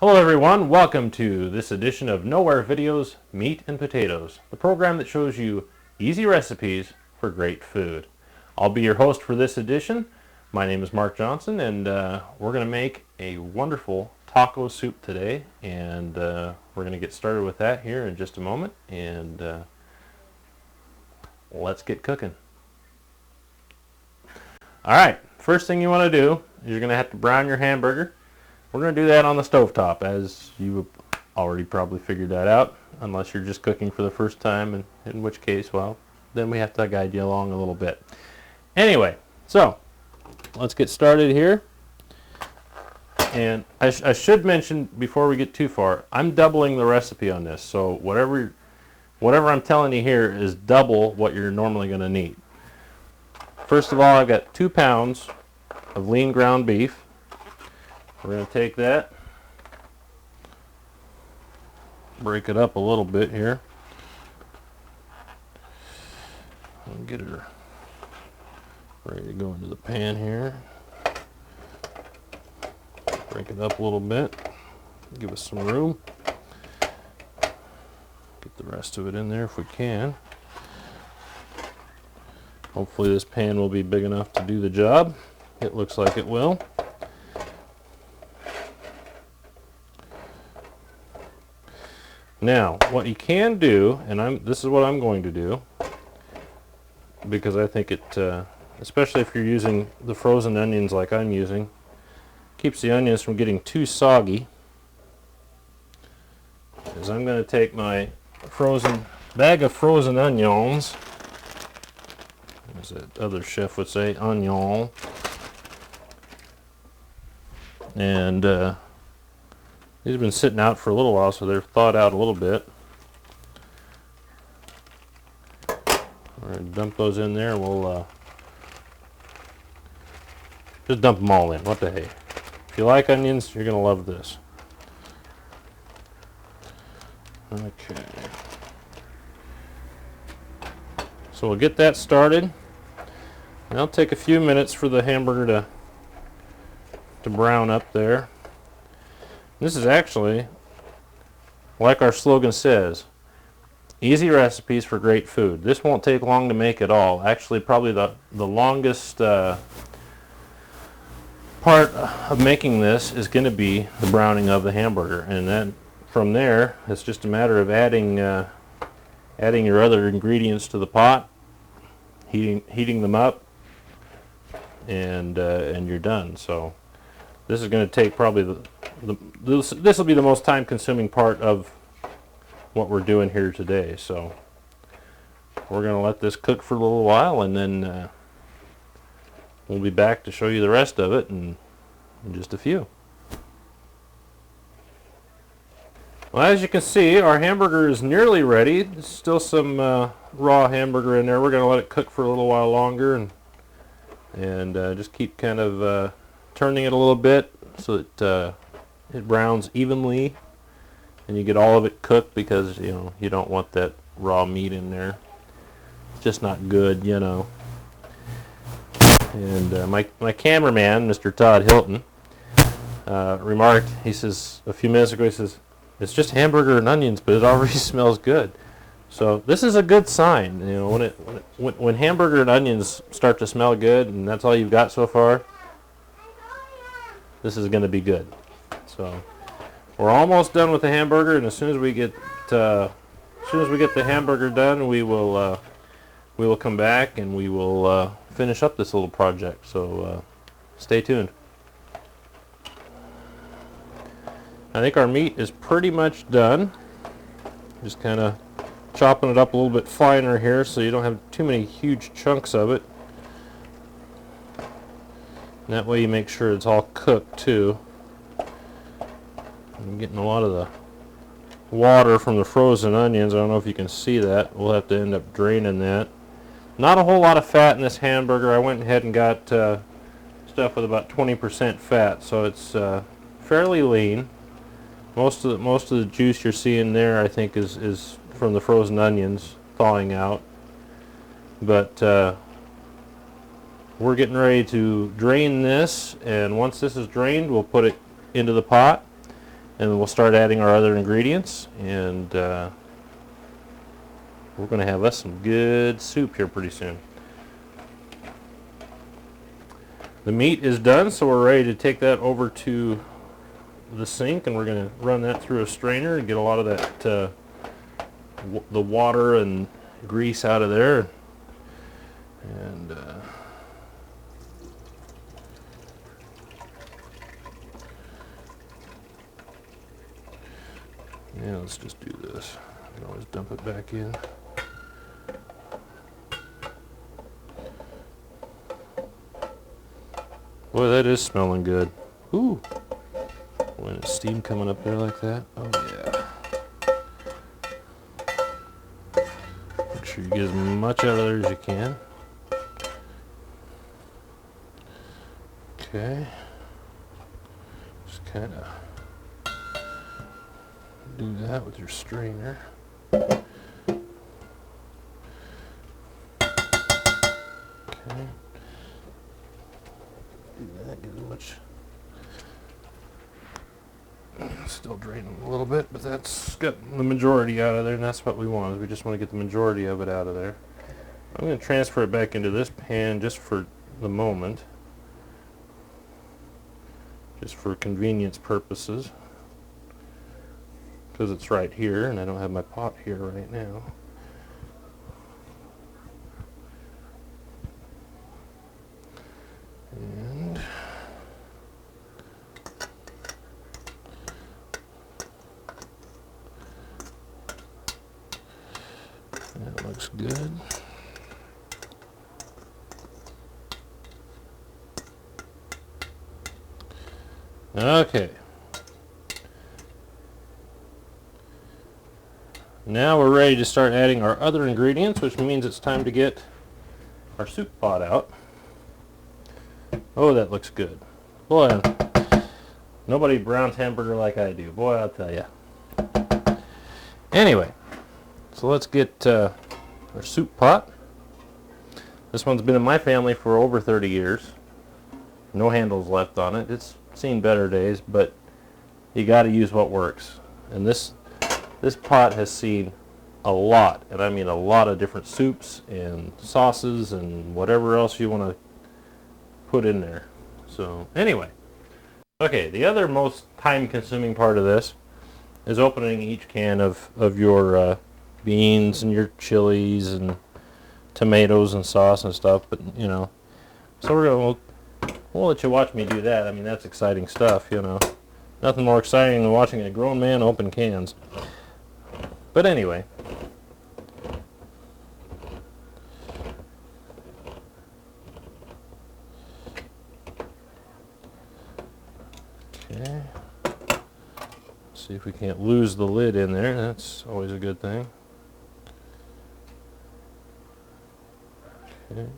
Hello everyone, welcome to this edition of Nowhere Videos Meat and Potatoes, the program that shows you easy recipes for great food. I'll be your host for this edition. My name is Mark Johnson, and we're going to make a wonderful taco soup today, and we're going to get started with that here in just a moment, and let's get cooking. Alright, first thing you want to do is you're going to have to brown your hamburger. We're going to do that on the stovetop, as you already probably figured that out, unless you're just cooking for the first time, and in which case, well, then we have to guide you along a little bit. Anyway, so let's get started here. And I should mention before we get too far, I'm doubling the recipe on this, so whatever I'm telling you here is double what you're normally going to need. First of all, I've got 2 pounds of lean ground beef. We're going to take that, break it up a little bit here, and get her ready to go into the pan here. Break it up a little bit, give us some room. Get the rest of it in there if we can. Hopefully this pan will be big enough to do the job. It looks like it will. Now, what you can do, and this is what I'm going to do, because I think it, especially if you're using the frozen onions like I'm using, keeps the onions from getting too soggy, is I'm going to take my bag of frozen onions, as that other chef would say, onion, and these have been sitting out for a little while, so they're thawed out a little bit. We're going to dump those in there, and we'll just dump them all in. What the hey. If you like onions, you're going to love this. Okay. So we'll get that started. And it'll take a few minutes for the hamburger to brown up there. This is actually, like our slogan says, easy recipes for great food. This won't take long to make at all. Actually, probably the longest part of making this is going to be the browning of the hamburger. And then from there, it's just a matter of adding your other ingredients to the pot, heating them up, and you're done. So this is going to take probably this will be the most time-consuming part of what we're doing here today. So we're going to let this cook for a little while, and then we'll be back to show you the rest of it in just a few. Well, as you can see, our hamburger is nearly ready. There's still some raw hamburger in there. We're going to let it cook for a little while longer, and just keep kind of turning it a little bit so that it browns evenly, and you get all of it cooked, because you don't want that raw meat in there. It's just not good, And my cameraman, Mr. Todd Hilton, remarked. He says a few minutes ago, he says, "It's just hamburger and onions, but it already smells good." So this is a good sign. When hamburger and onions start to smell good, and that's all you've got so far, this is going to be good. So we're almost done with the hamburger, and as soon as we get the hamburger done, we will come back and we will finish up this little project. So stay tuned. I think our meat is pretty much done. Just kind of chopping it up a little bit finer here, so you don't have too many huge chunks of it. And that way you make sure it's all cooked too. I'm getting a lot of the water from the frozen onions. I don't know if you can see that. We'll have to end up draining that. Not a whole lot of fat in this hamburger. I went ahead and got stuff with about 20% fat, so it's fairly lean. Most of the juice you're seeing there, I think, is from the frozen onions thawing out. But we're getting ready to drain this, and once this is drained, we'll put it into the pot, and we'll start adding our other ingredients, and we're going to have us some good soup here pretty soon. The meat is done, so we're ready to take that over to the sink, and we're going to run that through a strainer and get a lot of that the water and grease out of there. And yeah, let's just do this. I can always dump it back in. Boy, that is smelling good. Ooh. When it's steam coming up there like that. Oh yeah. Make sure you get as much out of there as you can. Okay. Just kind of do that with your strainer. Okay. Do that, get as much. Still draining a little bit, but that's got the majority out of there, and that's what we want. We just want to get the majority of it out of there. I'm going to transfer it back into this pan just for the moment, just for convenience purposes, because it's right here and I don't have my pot here right now. And that looks good. Okay. Now we're ready to start adding our other ingredients, which means it's time to get our soup pot out. Oh, that looks good. Boy, nobody browns hamburger like I do. Boy, I'll tell you. Anyway, so let's get our soup pot. This one's been in my family for over 30 years. No handles left on it. It's seen better days, but you got to use what works. And this pot has seen a lot, and I mean a lot of different soups and sauces and whatever else you want to put in there. So anyway, okay, the other most time-consuming part of this is opening each can of your beans and your chilies and tomatoes and sauce and stuff. But you know, so we'll let you watch me do that. I mean, that's exciting stuff, you know. Nothing more exciting than watching a grown man open cans. But anyway. Okay. See if we can't lose the lid in there. That's always a good thing. Okay.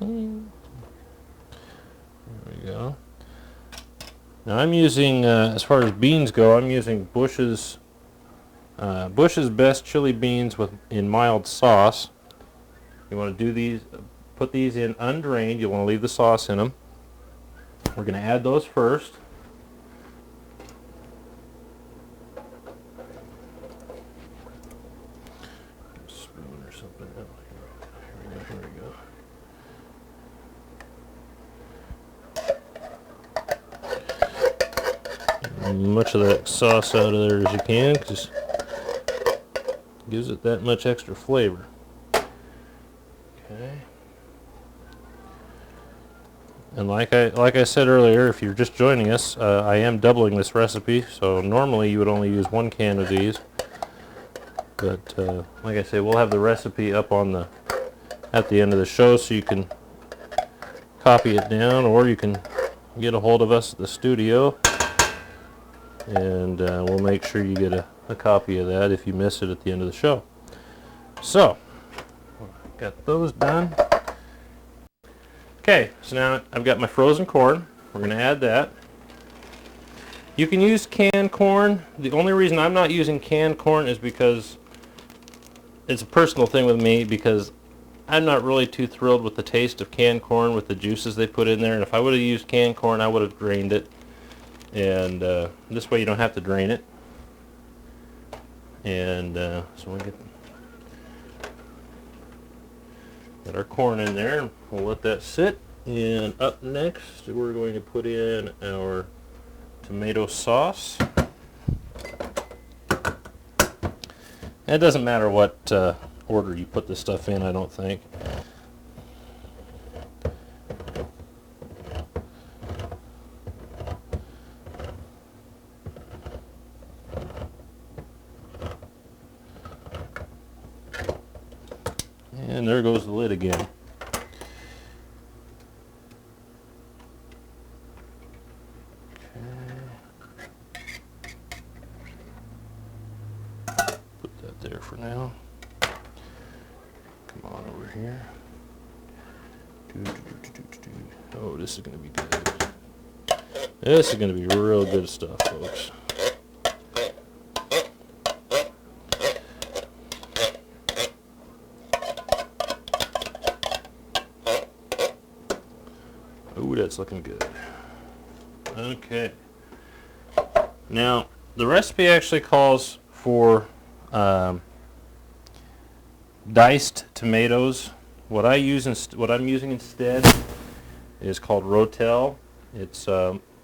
There we go. Now I'm using, as far as beans go, I'm using Bush's Best Chili Beans in mild sauce. You want to do these, put these in undrained. You want to leave the sauce in them. We're going to add those first. Spoon or something. Oh, here we go. Much of that sauce out of there as you can, because it gives it that much extra flavor. Okay. And like I said earlier, if you're just joining us, I am doubling this recipe. So normally you would only use 1 can of these, but like I say, we'll have the recipe up on at the end of the show, so you can copy it down, or you can get a hold of us at the studio. And we'll make sure you get a copy of that if you miss it at the end of the show. So, got those done. Okay, so now I've got my frozen corn. We're going to add that. You can use canned corn. The only reason I'm not using canned corn is because it's a personal thing with me, because I'm not really too thrilled with the taste of canned corn with the juices they put in there. And if I would have used canned corn, I would have drained it and this way you don't have to drain it. And so we get our corn in there. We'll let that sit. And up next, we're going to put in our tomato sauce. And it doesn't matter what order you put this stuff in, I don't think. And there goes the lid again. Put that there for now. Come on over here. Oh, this is going to be good. This is going to be real good stuff, folks. Ooh, that's looking good. Okay. Now, the recipe actually calls for diced tomatoes. What I'm using instead is called Rotel. It's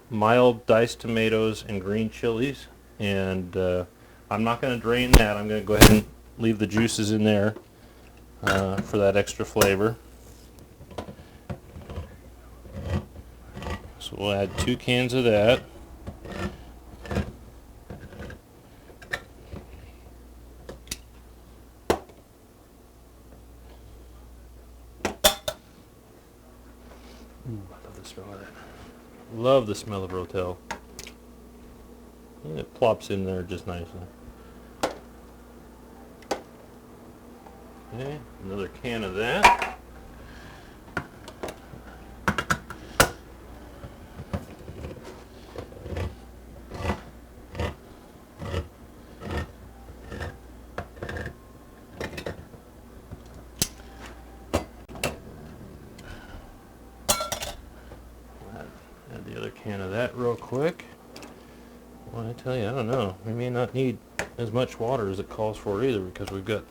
mild diced tomatoes and green chilies, and I'm not going to drain that. I'm going to go ahead and leave the juices in there for that extra flavor. So we'll add 2 cans of that. Ooh, I love the smell of that. Love the smell of Rotel. And it plops in there just nicely. Okay, another can of that. Add the other can of that real quick. Well, I tell you, I don't know. We may not need as much water as it calls for either, because we've got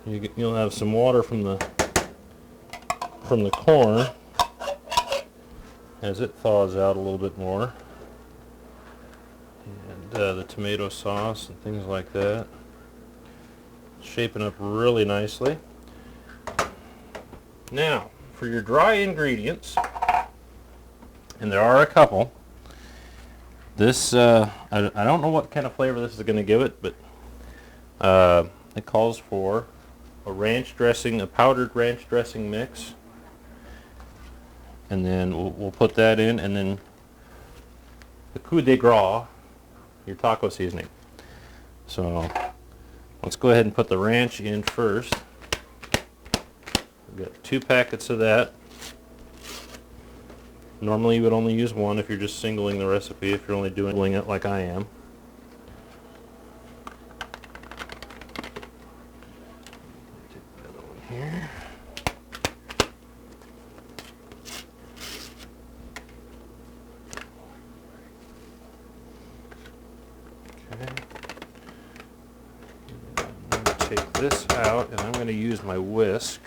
you'll have some water from the corn as it thaws out a little bit more, and the tomato sauce and things like that. Shaping up really nicely. Now, for your dry ingredients, and there are a couple. This, I don't know what kind of flavor this is going to give it, but it calls for a ranch dressing, a powdered ranch dressing mix. And then we'll put that in, and then the coup de grace, your taco seasoning. So let's go ahead and put the ranch in first. We've got 2 packets of that. Normally you would only use 1 if you're just singling the recipe, if you're only doing it like I am. Take the other one here. Okay. I'm going to take this out, and I'm going to use my whisk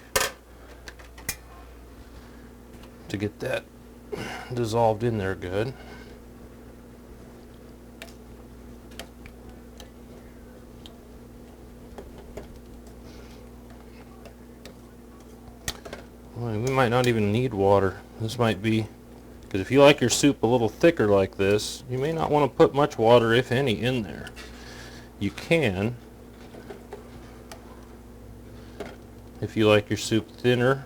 to get that dissolved in there good. Well, we might not even need water. This might be, because if you like your soup a little thicker like this, you may not want to put much water, if any, in there. You can, if you like your soup thinner,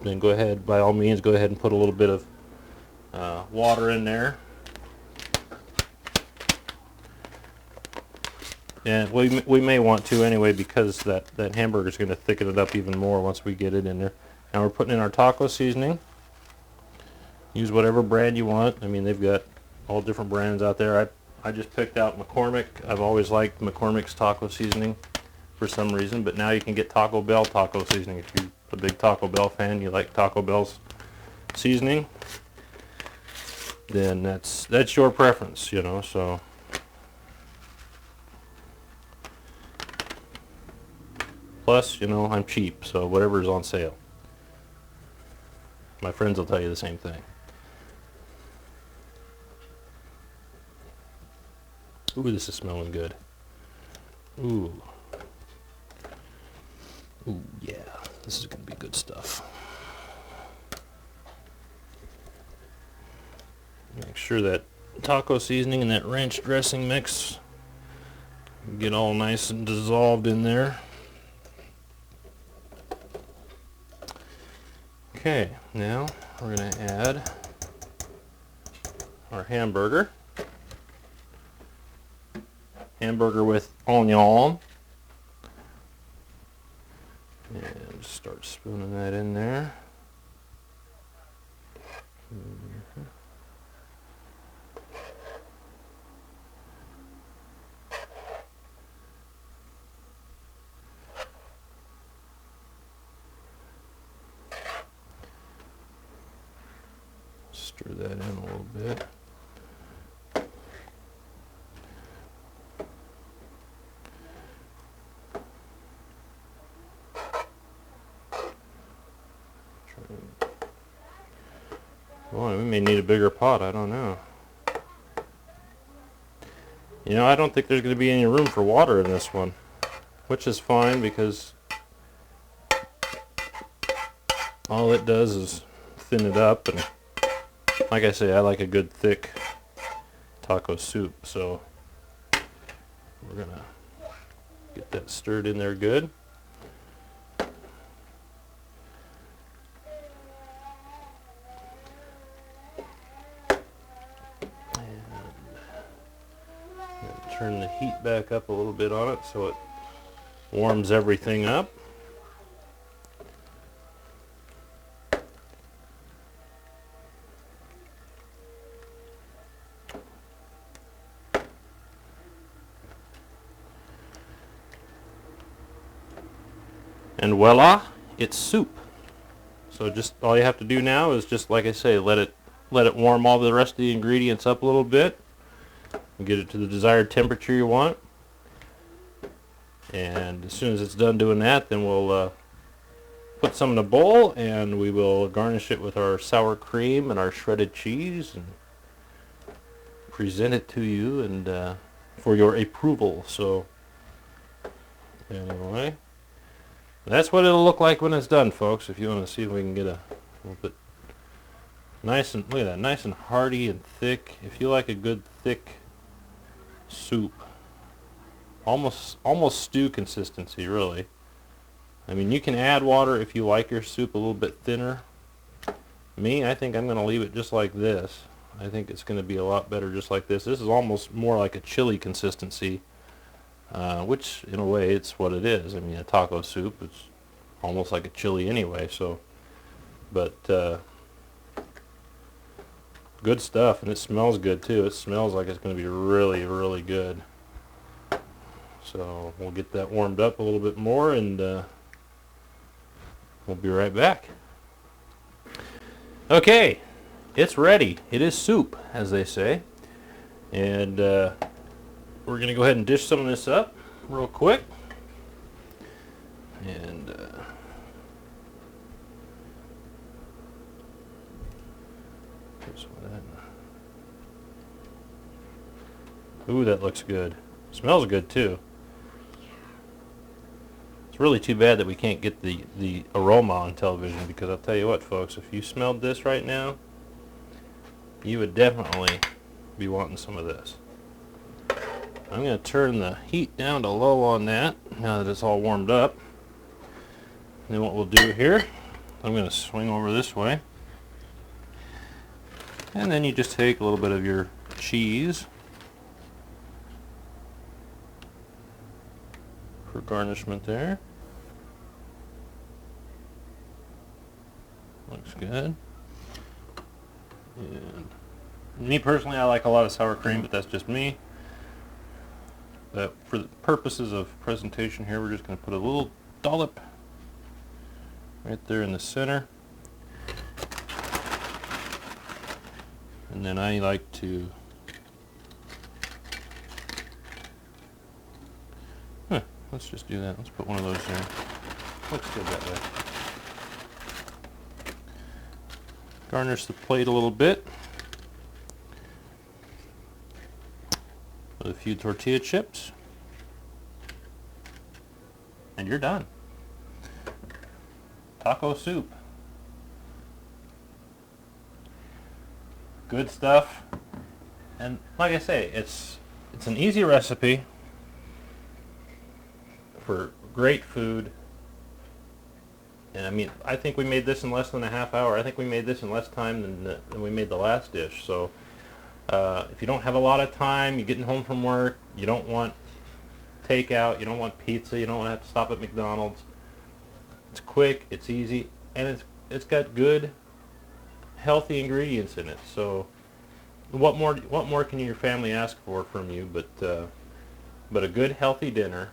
then go ahead, by all means, go ahead and put a little bit of water in there. And we may want to anyway, because that hamburger is going to thicken it up even more once we get it in there. Now we're putting in our taco seasoning. Use whatever brand you want. I mean, they've got all different brands out there. I just picked out McCormick. I've always liked McCormick's taco seasoning for some reason, but now you can get Taco Bell taco seasoning. If you're a big Taco Bell fan, you like Taco Bell's seasoning. then that's your preference, you know. So plus, you know, I'm cheap, so whatever's on sale. My friends will tell you the same thing. Ooh, this is smelling good. Ooh. Ooh, yeah. This is going to be good stuff. Make sure that taco seasoning and that ranch dressing mix get all nice and dissolved in there. Okay, now we're going to add our hamburger. Hamburger with onion. And just start spooning that in there. Stir that in a little bit. Boy, we may need a bigger pot, I don't know. You know, I don't think there's going to be any room for water in this one, which is fine because all it does is thin it up, and like I say, I like a good thick taco soup, so we're going to get that stirred in there good. Turn the heat back up a little bit on it so it warms everything up. And voila, it's soup. So just all you have to do now is just, like I say, let it warm all the rest of the ingredients up a little bit. Get it to the desired temperature you want, and as soon as it's done doing that, then we'll put some in a bowl and we will garnish it with our sour cream and our shredded cheese and present it to you and for your approval. So anyway, that's what it'll look like when it's done, folks. If you want to see if we can get a little bit nice, and look at that, nice and hearty and thick. If you like a good thick soup, almost stew consistency, really. I mean, you can add water if you like your soup a little bit thinner. Me, I think I'm going to leave it just like this. I think it's going to be a lot better just like this. This is almost more like a chili consistency, which in a way it's what it is. I mean, a taco soup, it's almost like a chili anyway. So, but good stuff, and it smells good too. It smells like it's going to be really, really good. So we'll get that warmed up a little bit more, and we'll be right back. Okay, it's ready. It is soup, as they say, and we're going to go ahead and dish some of this up real quick. And ooh, that looks good. Smells good too. It's really too bad that we can't get the aroma on television, because I'll tell you what, folks, if you smelled this right now, you would definitely be wanting some of this. I'm going to turn the heat down to low on that now that it's all warmed up. And then what we'll do here, I'm going to swing over this way. And then you just take a little bit of your cheese for garnishment there. Looks good. And me personally, I like a lot of sour cream, but that's just me. But for the purposes of presentation here, we're just going to put a little dollop right there in the center. And then I like to let's just do that. Let's put one of those there. Looks good that way. Garnish the plate a little bit with a few tortilla chips, and you're done. Taco soup. Good stuff. And like I say, it's an easy recipe for great food. And I mean, I think we made this in less than a half hour. I think we made this in less time than we made the last dish. So if you don't have a lot of time, you're getting home from work, you don't want takeout, you don't want pizza, you don't want to have to stop at McDonald's. It's quick, it's easy, and it's got good, healthy ingredients in it. So what more can your family ask for from you but a good, healthy dinner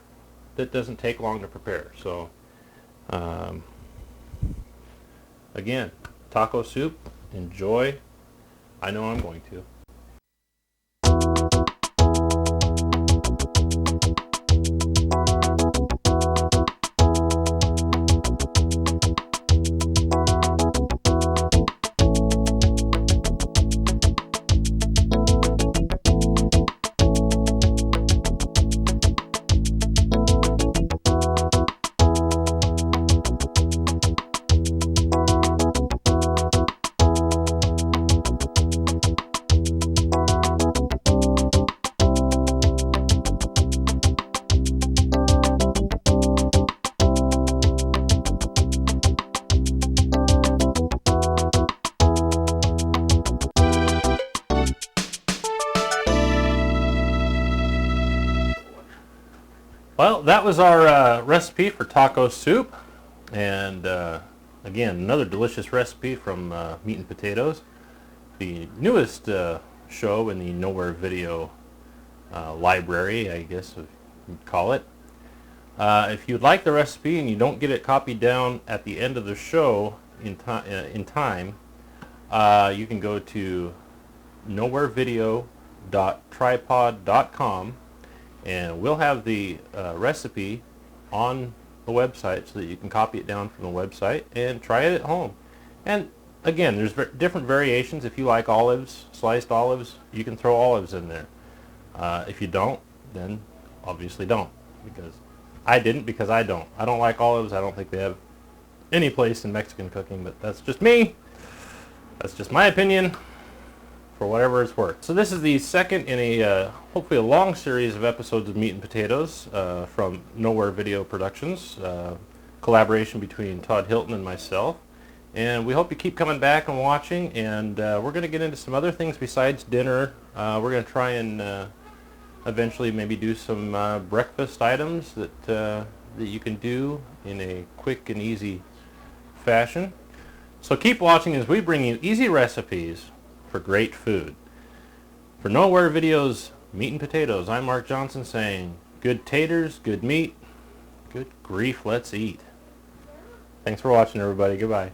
that doesn't take long to prepare. So again, taco soup, enjoy. I know I'm going to. Well, that was our recipe for taco soup, and again, another delicious recipe from Meat and Potatoes, the newest show in the Nowhere Video library, I guess you'd call it. If you'd like the recipe and you don't get it copied down at the end of the show in time, you can go to nowherevideo.tripod.com, and we'll have the recipe on the website so that you can copy it down from the website and try it at home. And again, there's different variations. If you like olives, sliced olives, you can throw olives in there. If you don't, then obviously don't, because I didn't, because I don't like olives. I don't think they have any place in Mexican cooking, but that's just me. That's just my opinion, for whatever it's worth. So this is the second in a hopefully a long series of episodes of Meat and Potatoes from Nowhere Video Productions, collaboration between Todd Hilton and myself. And we hope you keep coming back and watching, and we're going to get into some other things besides dinner. We're going to try and eventually maybe do some breakfast items that you can do in a quick and easy fashion. So keep watching as we bring you easy recipes for great food. For Nowhere Video's Meat and Potatoes, I'm Mark Johnson saying, good taters, good meat, good grief, let's eat. Thanks for watching, everybody. Goodbye.